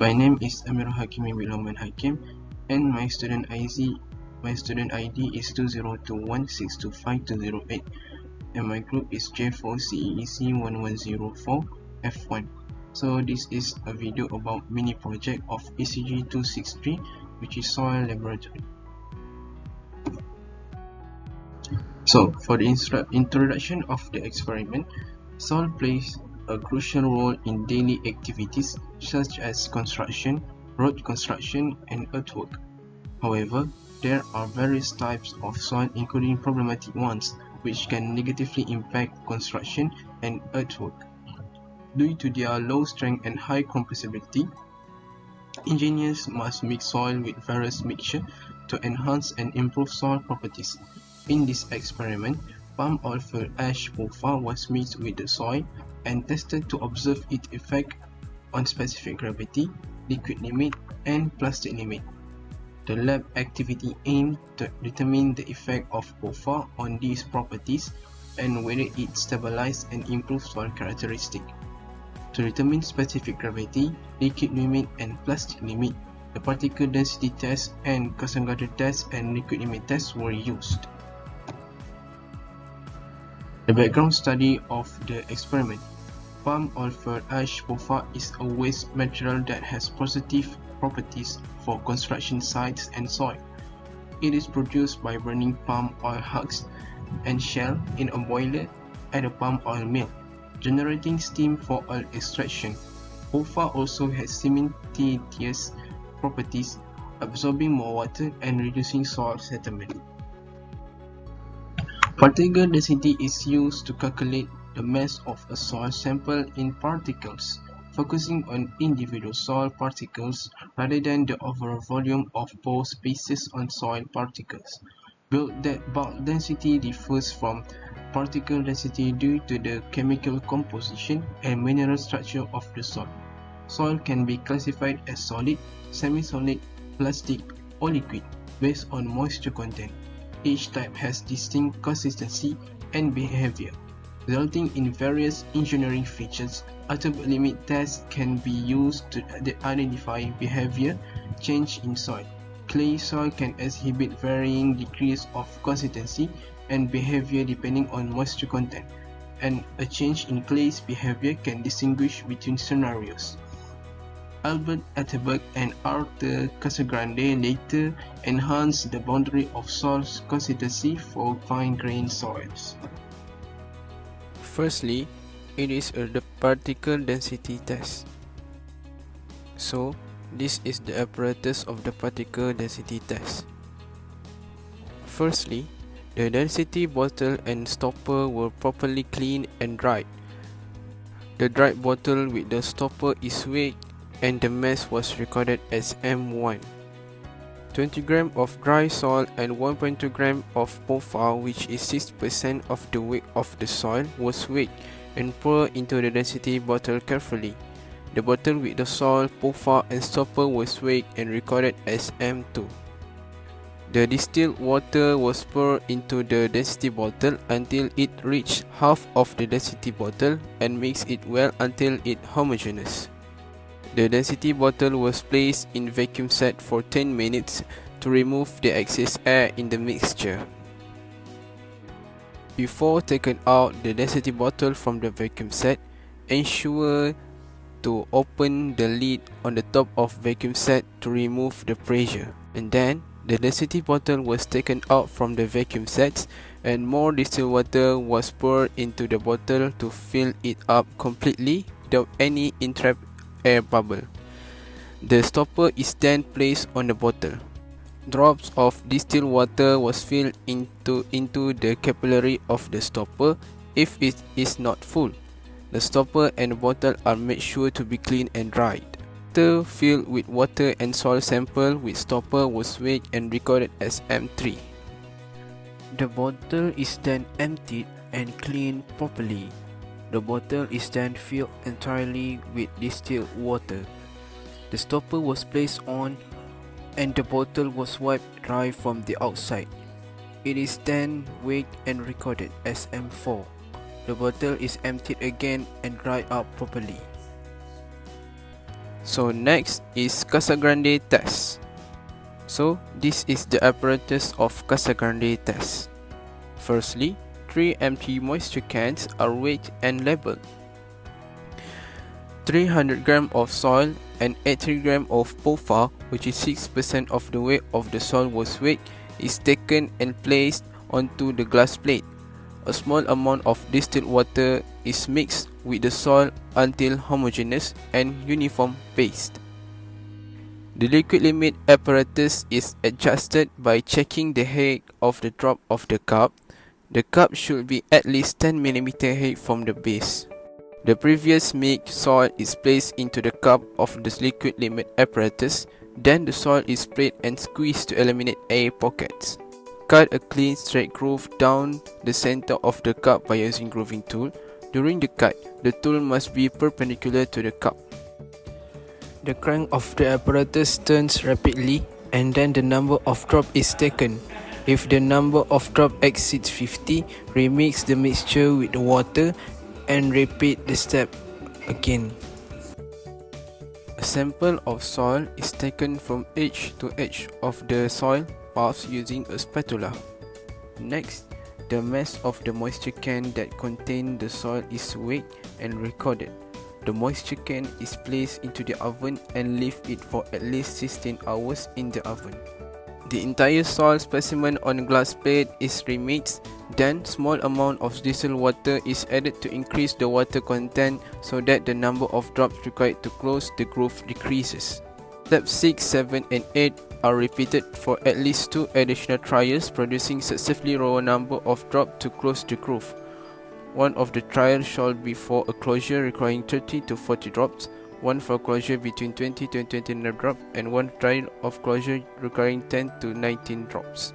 My name is Amirul Haqeemi with LOKMAN HAKIM, and my student ID is 2021625208, and my group is J4CEEC1104F1. So this is a video about mini project of ECG 263, which is soil laboratory. So for the introduction of the experiment, soil plays a crucial role in daily activities such as construction, road construction, and earthwork. However, there are various types of soil, including problematic ones, which can negatively impact construction and earthwork. Due to their low strength and high compressibility, engineers must mix soil with various mixtures to enhance and improve soil properties. In this experiment, palm oil fuel ash Pofa was mixed with the soil and tested to observe its effect on specific gravity, liquid limit, and plastic limit. The lab activity aimed to determine the effect of Pofa on these properties and whether it stabilizes and improves soil characteristics. To determine specific gravity, liquid limit, and plastic limit, the particle density test and Casagrande test and liquid limit test were used. The background study of the experiment. Palm oil fuel ash Pofa is a waste material that has positive properties for construction sites and soil. It is produced by burning palm oil husks and shell in a boiler at a palm oil mill, generating steam for oil extraction. Pofa also has cementitious properties, absorbing more water and reducing soil settlement. Particle density is used to calculate the mass of a soil sample in particles, focusing on individual soil particles rather than the overall volume of both pieces on soil particles. Bulk density differs from particle density due to the chemical composition and mineral structure of the soil. Soil can be classified as solid, semi-solid, plastic, or liquid based on moisture content. Each type has distinct consistency and behavior, resulting in various engineering features. Attribute limit tests can be used to identify behavior change in soil. Clay soil can exhibit varying degrees of consistency and behavior depending on moisture content, and a change in clay's behavior can distinguish between scenarios. Albert Atterberg and Arthur Casagrande later enhanced the boundary of soil consistency for fine-grained soils. Firstly, it is the particle density test. So, this is the apparatus of the particle density test. Firstly, the density bottle and stopper were properly cleaned and dried. The dried bottle with the stopper is weighed and the mass was recorded as M1. 20 grams of dry soil and 1.2 grams of Pofa, which is 6% of the weight of the soil, was weighed and poured into the density bottle carefully. The bottle with the soil, Pofa, and stopper was weighed and recorded as M2. The distilled water was poured into the density bottle until it reached half of the density bottle and mixed it well until it homogeneous. The density bottle was placed in vacuum set for 10 minutes to remove the excess air in the mixture. Before taking out the density bottle from the vacuum set, ensure to open the lid on the top of vacuum set to remove the pressure. And then, the density bottle was taken out from the vacuum set and more distilled water was poured into the bottle to fill it up completely without any entrapped air bubble. The stopper is then placed on the bottle. Drops of distilled water was filled into the capillary of the stopper if it is not full. The stopper and the bottle are made sure to be clean and dried. After filled with water and soil sample with stopper was weighed and recorded as M3. The bottle is then emptied and cleaned properly. The bottle is then filled entirely with distilled water. The stopper was placed on and the bottle was wiped dry from the outside. It is then weighed and recorded as M4. The bottle is emptied again and dried out properly. So next is Casagrande test. So this is the apparatus of Casagrande test. Firstly, 3 empty moisture cans are weighed and labeled. 300 grams of soil and 80 grams of Pofa, which is 6% of the weight of the soil was weighed, is taken and placed onto the glass plate. A small amount of distilled water is mixed with the soil until homogeneous and uniform paste. The liquid limit apparatus is adjusted by checking the height of the drop of the cup. The cup should be at least 10 mm height from the base. The previous mixed soil is placed into the cup of the liquid limit apparatus. Then the soil is sprayed and squeezed to eliminate air pockets. Cut a clean straight groove down the center of the cup by using grooving tool. During the cut, the tool must be perpendicular to the cup. The crank of the apparatus turns rapidly and then the number of drops is taken. If the number of drops exceeds 50, remix the mixture with the water and repeat the step again. A sample of soil is taken from edge to edge of the soil paths using a spatula. Next, the mass of the moisture can that contain the soil is weighed and recorded. The moisture can is placed into the oven and leave it for at least 16 hours in the oven. The entire soil specimen on glass plate is remixed. Then, small amount of distilled water is added to increase the water content so that the number of drops required to close the groove decreases. Steps 6, 7 and 8 are repeated for at least 2 additional trials, producing successively lower number of drops to close the groove. One of the trials shall be for a closure requiring 30 to 40 drops, one for closure between 20 to 29 drops, and one trial of closure requiring 10 to 19 drops.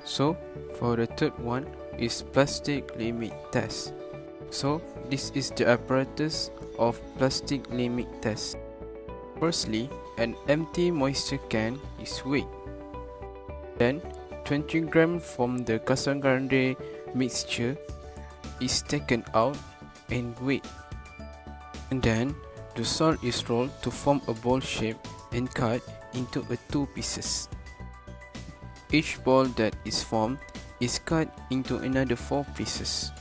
So, for the third one is plastic limit test. So, this is the apparatus of plastic limit test. Firstly, an empty moisture can is weighed. Then, 20 grams from the Casagrande mixture is taken out and weighed. And then, the soil is rolled to form a ball shape and cut into 2 pieces. Each ball that is formed is cut into another 4 pieces.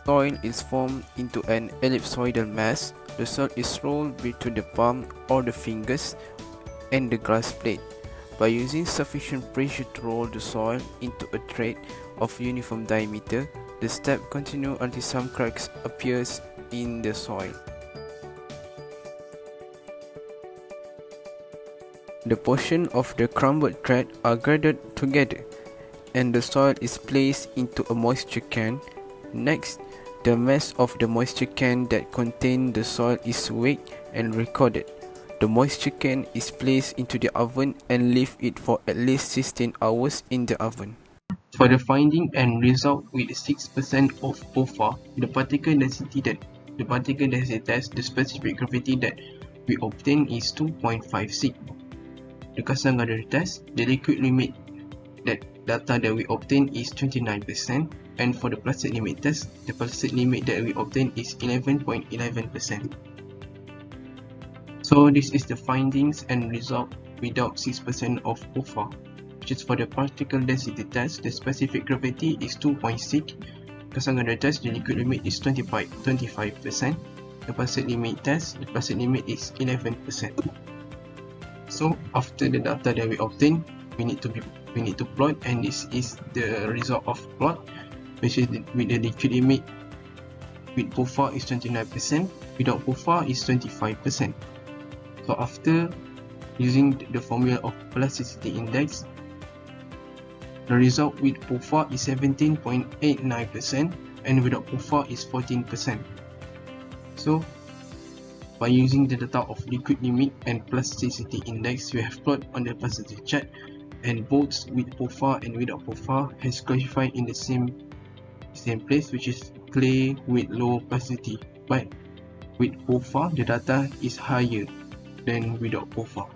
Soil is formed into an ellipsoidal mass. The soil is rolled between the palm or the fingers and the glass plate. By using sufficient pressure to roll the soil into a thread of uniform diameter, the step continues until some cracks appears in the soil. The portion of the crumbled thread are gathered together and the soil is placed into a moisture can. Next, the mass of the moisture can that contains the soil is weighed and recorded. The moisture can is placed into the oven and leave it for at least 16 hours in the oven. For the finding and result with 6% of Pofa, the particle density test, the specific gravity that we obtain is 2.56. The Casagrande test, the liquid limit data that we obtain is 29%, and for the plastic limit test, the plastic limit that we obtain is 11.11%. So this is the findings and result without 6% of Pofa, which is for the particle density test, the specific gravity is 2.6, Casagrande test, the liquid limit is 25%, the plastic limit test, the plastic limit is 11%. So after the data that we obtain, we need to plot, and this is the result of plot, which is with the liquid limit with Pofa is 29%, without Pofa is 25%. So after using the formula of plasticity index, the result with Pofa is 17.89% and without Pofa is 14%. So by using the data of liquid limit and plasticity index, we have plot on the plasticity chart, and both with Pofa and without Pofa has classified in the same place, which is clay with low plasticity. But with Pofa, the data is higher than without Pofa.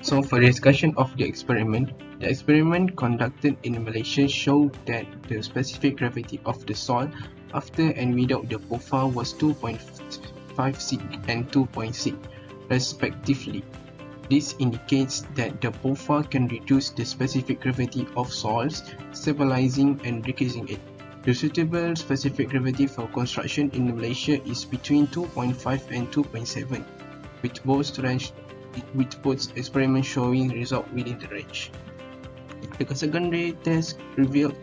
So for the discussion of the experiment conducted in Malaysia showed that the specific gravity of the soil after and without the Pofa was 2.56 and 2.6 respectively. This indicates that the Pofa can reduce the specific gravity of soils, stabilizing and decreasing it. The suitable specific gravity for construction in Malaysia is between 2.5 and 2.7, with both experiments showing results within the range. The secondary test revealed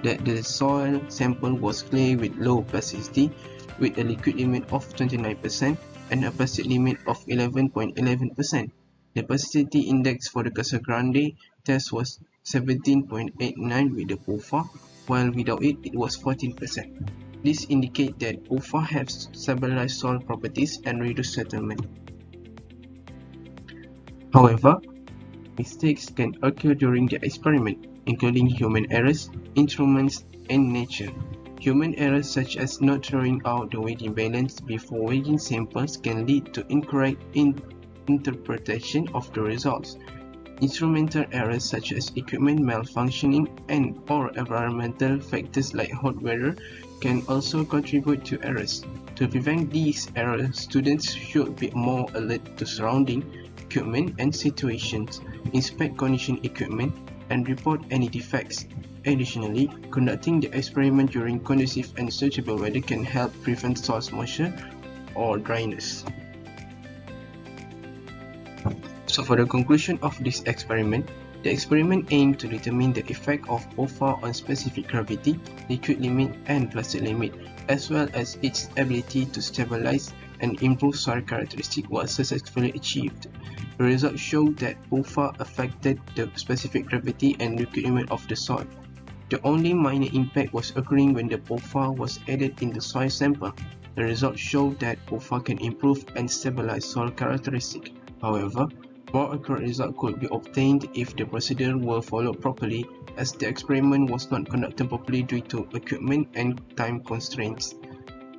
that the soil sample was clay with low plasticity, with a liquid limit of 29% and a plastic limit of 11.11%. The plasticity index for the Casa Grande test was 17.89 with the Pofa, while without it, it was 14%. This indicates that Pofa has stabilized soil properties and reduced settlement. However, mistakes can occur during the experiment, including human errors, instruments, and nature. Human errors such as not throwing out the weighting balance before weighing samples can lead to incorrect interpretation of the results. Instrumental errors such as equipment malfunctioning and/or environmental factors like hot weather can also contribute to errors. To prevent these errors, students should be more alert to surrounding equipment and situations, inspect condition equipment, and report any defects. Additionally, conducting the experiment during conducive and suitable weather can help prevent soil moisture or dryness. So for the conclusion of this experiment, the experiment aimed to determine the effect of Pofa on specific gravity, liquid limit, and plastic limit, as well as its ability to stabilize and improve soil characteristics was successfully achieved. The results showed that Pofa affected the specific gravity and liquid limit of the soil. The only minor impact was occurring when the Pofa was added in the soil sample. The results showed that Pofa can improve and stabilize soil characteristics. However, more accurate results could be obtained if the procedure were followed properly, as the experiment was not conducted properly due to equipment and time constraints.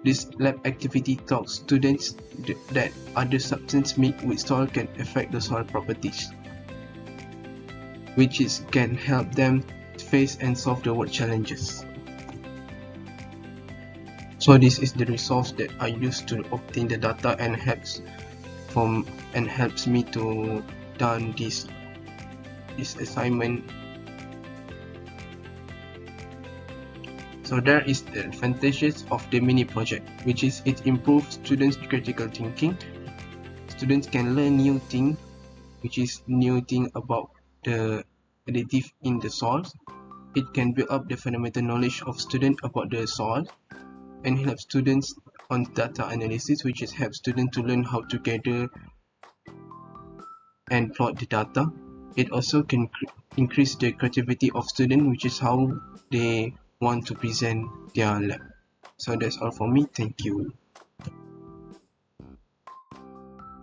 This lab activity taught students that other substances mixed with soil can affect the soil properties, which can help them face and solve the world challenges. So this is the resource that I use to obtain the data and helps me to done this assignment. So there is the advantages of the mini project, which is it improves students' critical thinking. Students can learn new thing, which is new thing about the additive in the soils. It can build up the fundamental knowledge of students about the soil and help students on data analysis, which is help students to learn how to gather and plot the data. It also can increase the creativity of students, which is how they want to present their lab. So that's all for me. Thank you.